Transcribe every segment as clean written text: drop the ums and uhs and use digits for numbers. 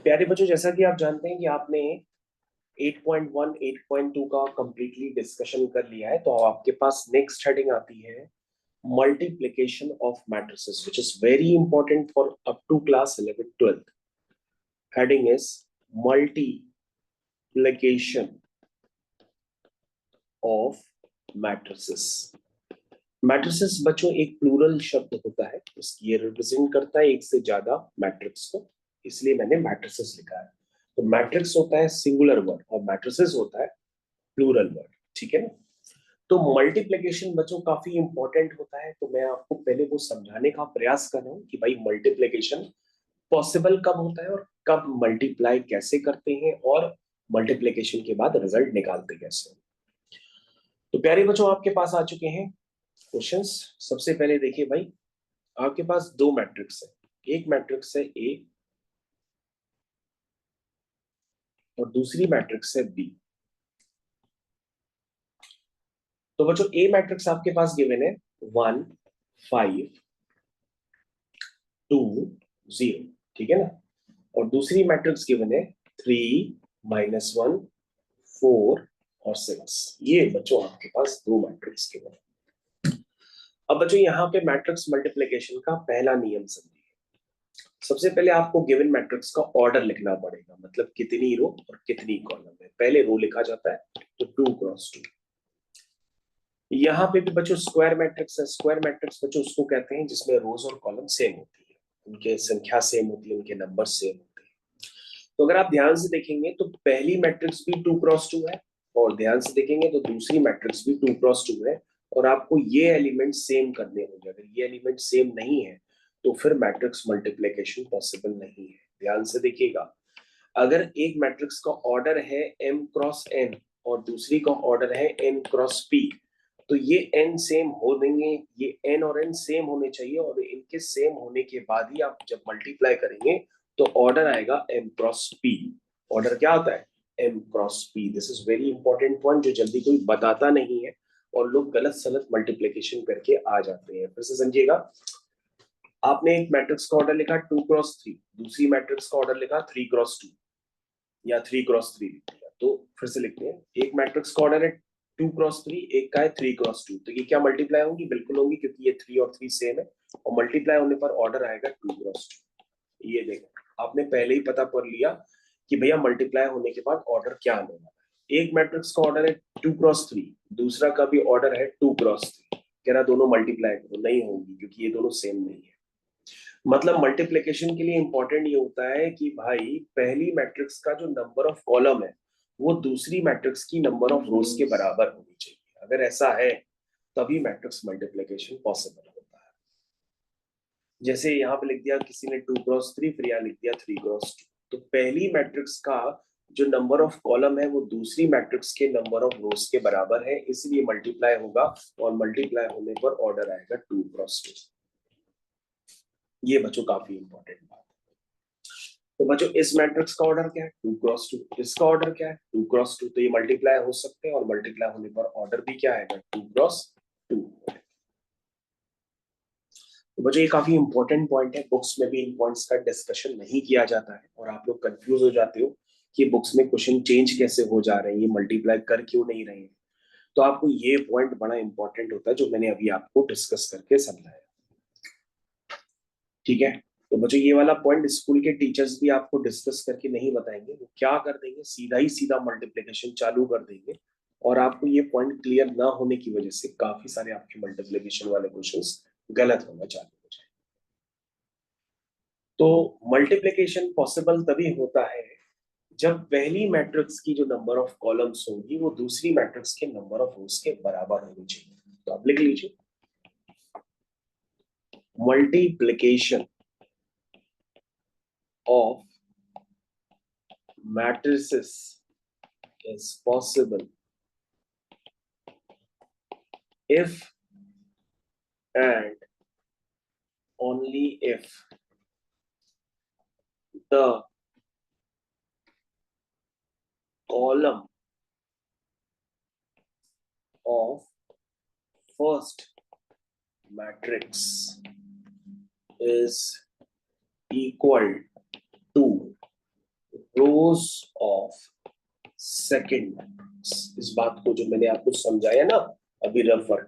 प्यारे बच्चों, जैसा कि आप जानते हैं कि आपने 8.1 8.2 का कंप्लीटली डिस्कशन कर लिया है, तो आपके पास नेक्स्ट हेडिंग आती है multiplication of matrices, which is very important for up to class 11th 12th. Heading is multiplication of matrices. Matrices बच्चों एक प्लूरल शब्द होता है, ये रिप्रेजेंट करता है एक से ज्यादा मैट्रिक्स को, इसलिए मैंने मैट्रिसेस लिखा है. तो मैट्रिक्स होता है सिंगुलर वर्ड और मैट्रिसेस होता है प्लूरल वर्ड. ठीक है ना. तो मल्टीप्लिकेशन बच्चों काफी इंपॉर्टेंट होता है, तो मैं आपको पहले वो समझाने का प्रयास कर रहा हूँ कि भाई मल्टीप्लिकेशन पॉसिबल कब होता है और कब मल्टीप्लाई कैसे करते हैं और मल्टीप्लिकेशन के बाद रिजल्ट निकालते कैसे हैं. तो प्यारे बच्चों, आपके पास आ चुके हैं क्वेश्चंस. सबसे पहले देखिए भाई, आपके पास दो मैट्रिक्स है. एक मैट्रिक्स है ए और दूसरी मैट्रिक्स है बी. तो बच्चों ए मैट्रिक्स आपके पास गिवन है 1 5 2 0. ठीक है ना. और दूसरी मैट्रिक्स गिवन है 3 -1 4 और 6. ये बच्चों आपके पास दो मैट्रिक्स गिवन है. अब बच्चों यहाँ पे मैट्रिक्स मल्टीप्लिकेशन का पहला नियम समझिए. सबसे पहले आपको गिवन मैट्रिक्स का ऑर्डर लिखना पड़ेगा, मतलब कितनी रो और कितनी कॉलम है. पहले रो लिखा जाता है, तो 2 क्रॉस 2. यहाँ पे भी बच्चों स्क्वायर मैट्रिक्स है. स्क्वायर मैट्रिक्स बच्चों उसको कहते हैं जिसमें रोज और कॉलम सेम होती है, उनके संख्या सेम होती है, उनके नंबर सेम होते हैं. तो अगर आप ध्यान से देखेंगे तो पहली मैट्रिक्स भी 2 क्रॉस 2 है, और ध्यान से देखेंगे तो दूसरी मैट्रिक्स भी 2 क्रॉस 2 है. और आपको ये एलिमेंट सेम करने होंगे. अगर ये एलिमेंट सेम नहीं है तो फिर मैट्रिक्स मल्टीप्लिकेशन पॉसिबल नहीं है. ध्यान से देखिएगा, अगर एक मैट्रिक्स का ऑर्डर है m क्रॉस n और दूसरी का ऑर्डर है n क्रॉस p, तो ये n सेम हो देंगे, ये n और n सेम होने चाहिए, और इनके सेम होने के बाद ही आप जब मल्टीप्लाई करेंगे तो ऑर्डर आएगा m क्रॉस p. ऑर्डर क्या होता है? m cross p. This is very important point जो जल्दी कोई बताता नहीं है और लोग गलत सलत मल्टीप्लिकेशन करके आ जाते हैं. फिर से समझिएगा, आपने एक मैट्रिक्स का ऑर्डर लिखा 2 क्रॉस 3, दूसरी मैट्रिक्स का ऑर्डर लिखा 3 क्रॉस 2 या 3 क्रॉस 3 लिख दिया. तो फिर से लिखते हैं, एक मैट्रिक्स का ऑर्डर है 2 क्रॉस 3, एक का है 3 क्रॉस 2. तो ये क्या मल्टीप्लाई होंगी? बिल्कुल होंगी, क्योंकि ये 3 और 3 सेम है, और मल्टीप्लाई होने पर ऑर्डर आएगा 2 क्रॉस 2. ये देखो, आपने पहले ही पता कर लिया कि भैया मल्टीप्लाई होने के बाद ऑर्डर क्या आने वाला है. एक मैट्रिक्स का ऑर्डर है 2 क्रॉस 3, दूसरा का भी ऑर्डर है 2 क्रॉस 3. कह रहा दोनों मल्टीप्लाई करो, नहीं होंगी क्योंकि ये दोनों सेम नहीं है. मतलब मल्टीप्लिकेशन के लिए इंपॉर्टेंट ये होता है कि भाई पहली मैट्रिक्स का जो नंबर ऑफ कॉलम है वो दूसरी मैट्रिक्स की नंबर ऑफ रोज के बराबर होनी चाहिए. अगर ऐसा है तभी मैट्रिक्स मल्टीप्लिकेशन पॉसिबल होता है. जैसे यहाँ पे लिख दिया किसी ने 2 क्रॉस 3, फिर यहाँ लिख दिया 3 क्रॉस 2. तो पहली मैट्रिक्स का जो नंबर ऑफ कॉलम है वो दूसरी मैट्रिक्स के नंबर ऑफ रोज के बराबर है, इसलिए मल्टीप्लाई होगा, और मल्टीप्लाई होने पर ऑर्डर आएगा 2 क्रॉस 2. ये बच्चों काफी इंपॉर्टेंट बात है. तो बच्चों इस मैट्रिक्स का ऑर्डर क्या है? 2 क्रॉस 2. इसका ऑर्डर क्या है? 2 क्रॉस 2. तो ये मल्टीप्लाई हो सकते हैं, और मल्टीप्लाई होने पर ऑर्डर भी क्या आएगा? 2 क्रॉस 2. तो बच्चों ये काफी इंपॉर्टेंट पॉइंट है. बुक्स में भी इन पॉइंट्स का डिस्कशन नहीं किया जाता है, और आप लोग कंफ्यूज हो जाते हो कि बुक्स में क्वेश्चन चेंज कैसे हो जा रहे हैं, ये मल्टीप्लाई कर क्यों नहीं रहे हैं. तो आपको ये पॉइंट बड़ा इंपॉर्टेंट होता है जो मैंने अभी आपको डिस्कस करके समझाया. ठीक है. तो बच्चों ये वाला पॉइंट स्कूल के टीचर्स भी आपको डिस्कस करके नहीं बताएंगे. वो क्या कर देंगे, सीधा ही सीधा मल्टीप्लिकेशन चालू कर देंगे, और आपको ये पॉइंट क्लियर ना होने की वजह से काफी सारे आपके मल्टीप्लिकेशन वाले क्वेश्चंस गलत होना चालू हो जाए. तो मल्टीप्लिकेशन पॉसिबल तभी होता है जब पहली मैट्रिक्स की जो नंबर ऑफ कॉलम्स होगी वो दूसरी मैट्रिक्स के नंबर ऑफ रोज के बराबर होनी चाहिए. तो आप लिख लीजिए, multiplication of matrices is possible if and only if the column of first matrix is equal to rose of second matrix. इस बात को जो मैंने आपको समझाया ना अभी रफ वर्क,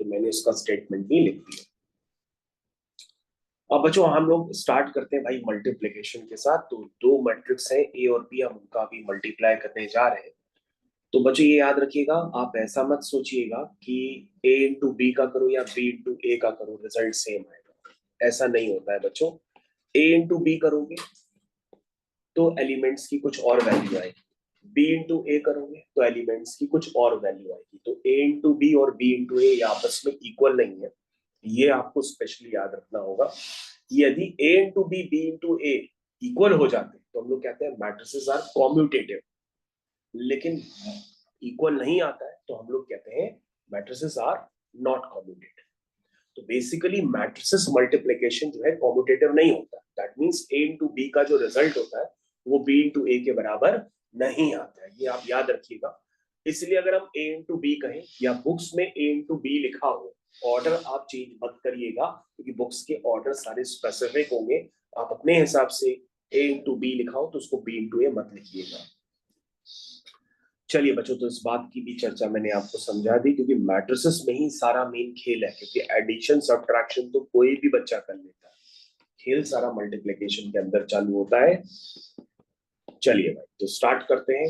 तो मैंने इसका स्टेटमेंट भी लिख दिया। अब बच्चों हम लोग स्टार्ट करते हैं भाई मल्टीप्लिकेशन के साथ। तो दो मैट्रिक्स हैं ए और बी, हम उनका भी मल्टीप्लाई करने जा रहे हैं। तो बच्चों ये याद रखिएगा, आप ऐसा मत सोचिएगा कि ए इंटू बी का करो या बी इंटू ए का करो रिजल्ट सेम आएगा, ऐसा नहीं होता है बच्चों। ए इंटू बी करोगे तो एलिमेंट्स की कुछ और वैल्यू आएगी, बी इंटू ए करोगे तो एलिमेंट्स की कुछ और वैल्यू आएगी। तो ए इंटू बी और बी इंटू ए आपस में इक्वल नहीं है, ये आपको स्पेशली याद रखना होगा। यदि A into B B into A equal हो जाते तो हम लोग कहते हैं मैट्रिसेस आर कॉम्यूटेटिव। लेकिन इक्वल नहीं आता है तो हम लोग कहते हैं मैट्रिसेस आर नॉट कॉम्यूटेटिव। तो बेसिकली मैट्रिसेस मल्टीप्लिकेशन जो है कॉम्यूटेटिव नहीं होता। That means A into B का जो रिजल्ट होता है वो बी इंटू ए के बराबर नहीं आता है, ये आप याद रखिएगा। इसलिए अगर हम ए इंटू बी कहें या बुक्स में ए इंटू बी लिखा हो, ऑर्डर आप चेंज मत करिएगा क्योंकि बुक्स के ऑर्डर सारे स्पेसिफिक होंगे। आप अपने हिसाब से ए इंटू बी लिखा हो तो उसको बी इंटू ए मत लिखिएगा। चलिए बच्चों, तो इस बात की भी चर्चा मैंने आपको समझा दी क्योंकि मैट्रिसेस में ही सारा मेन खेल है। क्योंकि एडिशन सब्ट्रैक्शन तो कोई भी बच्चा कर लेता है, खेल सारा मल्टीप्लिकेशन के अंदर चालू होता है। चलिए भाई, तो स्टार्ट करते हैं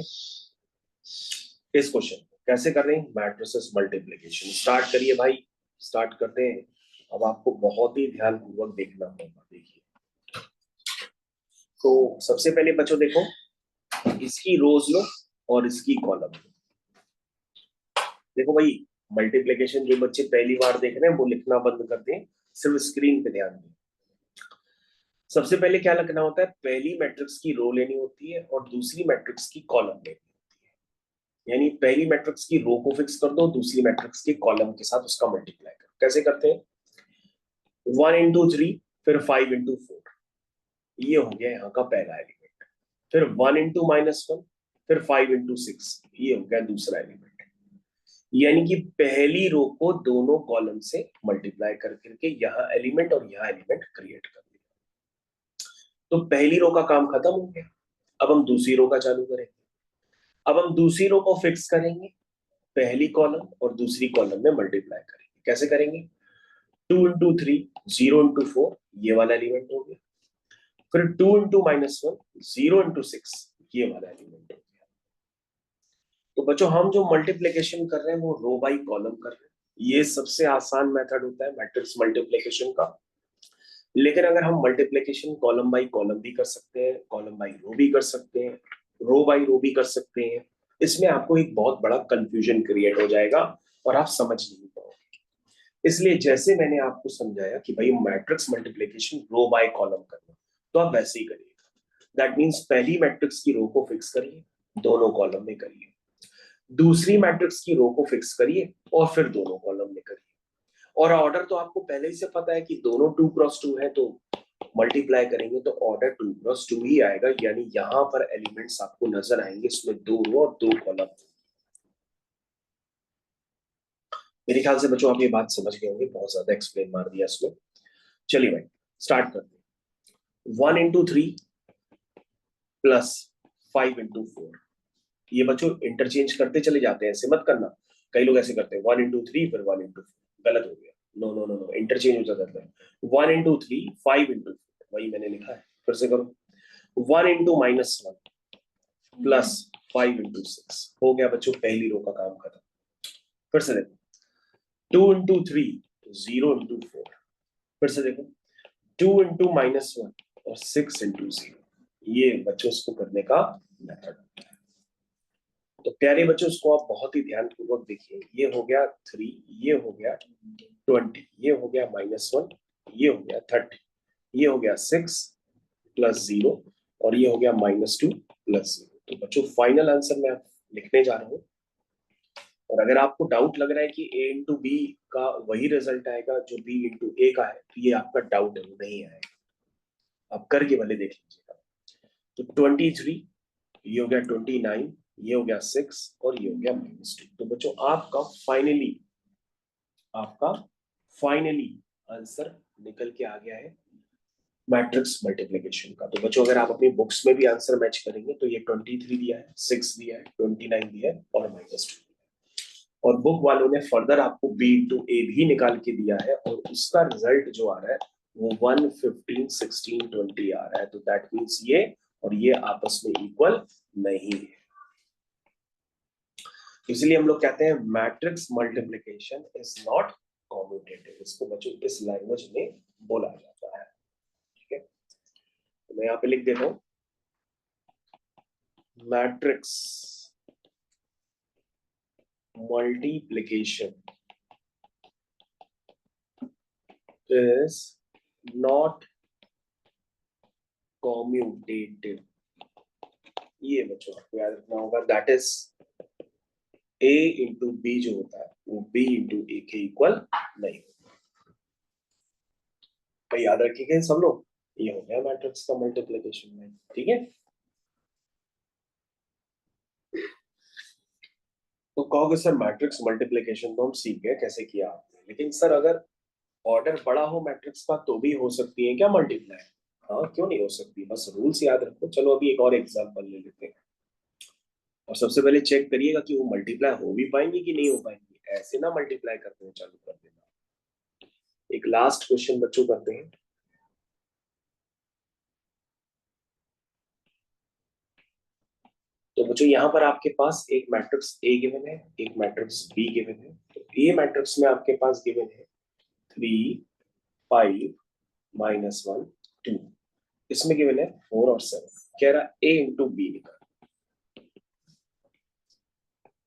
इस क्वेश्चन को। कैसे कर रहे हैं मैट्रिसेस मल्टीप्लिकेशन, स्टार्ट करिए भाई, स्टार्ट करते हैं। अब आपको बहुत ही ध्यानपूर्वक देखना होगा। देखिए, तो सबसे पहले बच्चों देखो, इसकी रोज लो और इसकी कॉलम लो। देखो भाई, मल्टीप्लिकेशन जो बच्चे पहली बार देख रहे हैं वो लिखना बंद कर दें, सिर्फ स्क्रीन पे ध्यान दें। सबसे पहले क्या लिखना होता है, पहली मैट्रिक्स की रो लेनी होती है और दूसरी मैट्रिक्स की कॉलम लेनी होती है। यानी पहली मैट्रिक्स की रो को फिक्स कर दो, दूसरी मैट्रिक्स के कॉलम के साथ उसका मल्टीप्लाई करो। कैसे करते हैं, 1 into 3 फिर 5 into 4, ये हो गया यहाँ का पहला एलिमेंट। फिर 1 into -1 फिर 5 into 6, ये हो गया दूसरा एलिमेंट। यानी कि पहली रो को दोनों कॉलम से मल्टीप्लाई कर करके यहाँ एलिमेंट और यहाँ एलिमेंट क्रिएट कर दिया। तो पहली रो का काम खत्म हो गया। अब हम दूसरी रो का चालू करेंगे। अब हम दूसरी रो को फिक्स करेंगे, पहली कॉलम और दूसरी कॉलम में मल्टीप्लाई करेंगे। कैसे करेंगे, 2 into 3 0 into 4, ये वाला एलिमेंट हो गया। फिर 2 into -1 0 into 6, ये वाला एलिमेंट हो गया। तो बच्चों हम जो मल्टीप्लिकेशन कर रहे हैं वो रो बाई कॉलम कर रहे हैं। ये सबसे आसान मेथड होता है मैट्रिक्स मल्टीप्लिकेशन का। लेकिन अगर हम मल्टीप्लिकेशन कॉलम बाई कॉलम भी कर सकते हैं, कॉलम बाई रो भी कर सकते हैं, रो बाई रो भी कर सकते हैं, इसमें आपको एक बहुत बड़ा कंफ्यूजन क्रिएट हो जाएगा और आप समझ नहीं पाओगे। इसलिए जैसे मैंने आपको समझाया कि भाई matrix multiplication row by column करना, तो आप वैसे ही करिएगा। दैट मींस पहली मैट्रिक्स की रो को फिक्स करिए, दोनों कॉलम में करिए। दूसरी मैट्रिक्स की रो को फिक्स करिए और फिर दोनों कॉलम में करिए। और ऑर्डर तो आपको पहले ही से पता है कि दोनों 2 × 2 है, तो मल्टीप्लाई करेंगे तो ऑर्डर 2 × 2 ही आएगा। यानी यहां पर एलिमेंट्स आपको नजर आएंगे, इसमें 2 रो और 2 कॉलम। मेरे ख्याल से बच्चों आप ये बात समझ गए होंगे, बहुत ज्यादा एक्सप्लेन मार दिया इसमें। चलिए भाई स्टार्ट करते हैं। 1 into 3 प्लस 5 into 4, ये बच्चों इंटरचेंज करते चले जाते हैं, ऐसे मत करना। कई लोग ऐसे करते हैं 1 into 3 फिर 1 into 4, गलत हो गया। No no no no, interchange हो जाता है। 1 into 3 5 into 4, वही मैंने लिखा है, फिर से करो। 1 into -1 प्लस 5 into 6, हो गया बच्चों पहली रो का काम खत्म। फिर से देखो, 2 into 3 0 into 4, फिर से देखो 2 into -1 और 6 into 0, ये बच्चों इसको करने का मेथड। तो प्यारे बच्चों इसको आप बहुत ही ध्यानपूर्वक देखिए। ये हो गया 3, ये हो गया 20, ये हो गया -1, ये हो गया 30, ये हो गया 6 + 0 और ये हो गया -2 + 0। तो बच्चों फाइनल आंसर मैं लिखने जा रहा हूँ। और अगर आपको डाउट लग रहा है कि a इंटू बी का वही रिजल्ट आएगा जो b इंटू ए का है, तो ये आपका डाउट है, वो नहीं आएगा। आप करके भले देख लीजिएगा। तो 23, ये हो गया 29, ये हो गया 6 और ये हो गया -2। तो बच्चों आपका फाइनली आंसर निकल के आ गया है मैट्रिक्स मल्टीप्लिकेशन का। तो बच्चों अगर आप अपनी बुक्स में भी आंसर मैच करेंगे तो ये 23 दिया है, 6 दिया है, 29 दिया है और -2। और बुक वालों ने फर्दर आपको B टू A भी निकाल के दिया है और उसका रिजल्ट जो आ रहा है वो 1, 15, 16, 20 आ रहा है। तो दैट मीन्स ये और ये आपस में इक्वल नहीं है। इसलिए हम लोग कहते हैं matrix multiplication is not commutative. इसको बच्चों इस लैंग्वेज में बोला जाता है। ठीक है, तो मैं यहाँ पे लिख देता हूं matrix multiplication is not commutative। ये बच्चों आपको याद रखना होगा। That is A into B जो होता है वो B इंटू ए के इक्वल नहीं होता। तो याद रखिएगा सब लोग, ये हो गया मैट्रिक्स का मल्टीप्लिकेशन में। ठीक है, तो कहोगे सर मैट्रिक्स मल्टीप्लिकेशन तो हम सीख गए कैसे किया आपने, लेकिन सर अगर ऑर्डर बड़ा हो मैट्रिक्स का तो भी हो सकती है क्या मल्टीप्लाई? हाँ, क्यों नहीं हो सकती, बस रूल्स याद रखो। चलो अभी एक और एग्जांपल ले लेते हैं और सबसे पहले चेक करिएगा कि वो मल्टीप्लाई हो भी पाएंगे कि नहीं हो पाएंगे। ऐसे ना मल्टीप्लाई करते हुए चालू कर देना। एक लास्ट क्वेश्चन बच्चों करते हैं। तो बच्चों यहाँ पर आपके पास एक मैट्रिक्स ए गिवन है, एक मैट्रिक्स बी गिवन है। तो ए मैट्रिक्स में आपके पास गिवन है 3, 5, -1, 2। इसमें गिवन है 4 और 7। कह रहा ए इंटू बी निकाल।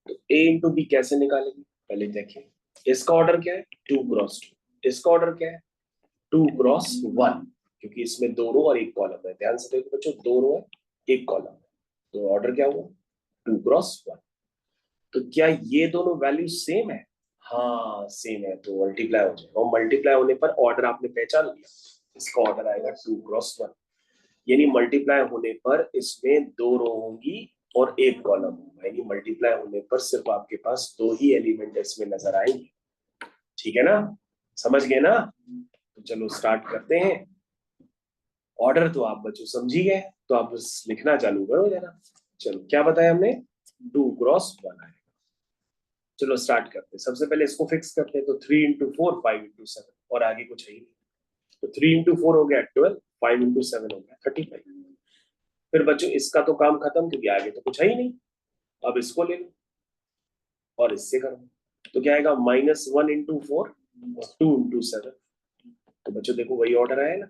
तो ए इंटू बी कैसे निकालेंगे पहले देखिए। इसका ऑर्डर क्या है 2 क्रॉस 2। इसका ऑर्डर क्या है 2 क्रॉस 1, क्योंकि इसमें 2 रो और 1 कॉलम है। ध्यान से देखो बच्चों, 2 रो है 1 कॉलम है, तो ऑर्डर क्या हुआ 2 क्रॉस 1। तो क्या ये दोनों वैल्यू सेम है? हाँ सेम है, तो मल्टीप्लाई हो जाएगा। और मल्टीप्लाई होने पर ऑर्डर आपने पहचान लिया, इसका ऑर्डर आएगा 2 क्रॉस 1। यानी मल्टीप्लाई होने पर इसमें 2 रो होंगी और 1 कॉलम होगा। यानी मल्टीप्लाई होने पर सिर्फ आपके पास 2 ही एलिमेंट इसमें नजर आएंगे। ठीक है ना, समझ गए ना? तो चलो स्टार्ट करते हैं। ऑर्डर तो आप बच्चों समझ ही गए, तो आप बस लिखना चालू करो जरा। चलो क्या बताया हमने 2 क्रॉस 1 आएगा। चलो स्टार्ट करते हैं। सबसे पहले इसको फिक्स करते हैं। तो 3 इंटू 4 5 इंटू 7 और आगे कुछ है ही नहीं। तो 3 इंटू 4 हो गया 12, 5 इंटू 7 हो गया 35। फिर बच्चों इसका तो काम खत्म, क्योंकि आगे तो कुछ है ही नहीं। अब इसको ले लो और इससे करो। तो क्या आएगा -1 इंटू 4 और 2 इंटू 7। तो बच्चों देखो वही ऑर्डर आया ना।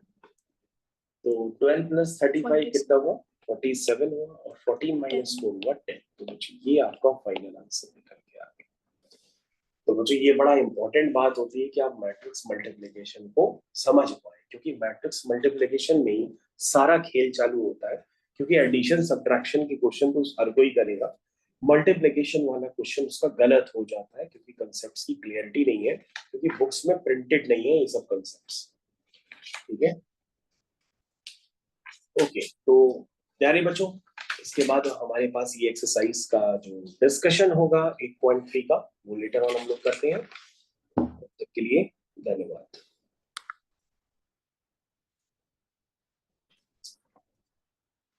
तो 12 प्लस 35 कितना हुआ 47 हुआ और 14 माइनस 4 हुआ 10। तो बच्चों ये आपका फाइनल आंसर निकल के आ गया। तो बच्चों ये बड़ा इंपॉर्टेंट बात होती है कि आप मैट्रिक्स मल्टीप्लिकेशन को समझ पाए, क्योंकि मैट्रिक्स मल्टीप्लिकेशन में ही सारा खेल चालू होता है। क्योंकि एडिशन सब्ट्रैक्शन की क्वेश्चन तो हर कोई करेगा, मल्टीप्लिकेशन वाला क्वेश्चन उसका गलत हो जाता है क्योंकि कंसेप्ट्स की क्लियरिटी नहीं है, क्योंकि बुक्स में प्रिंटेड नहीं है ये सब कंसेप्ट्स। ठीक है, ओके। तो प्यारे बच्चों, इसके बाद हमारे पास ये एक्सरसाइज का जो डिस्कशन होगा 8.3 का, वो लेटर ऑन हम लोग करते हैं। तब तक के लिए धन्यवाद।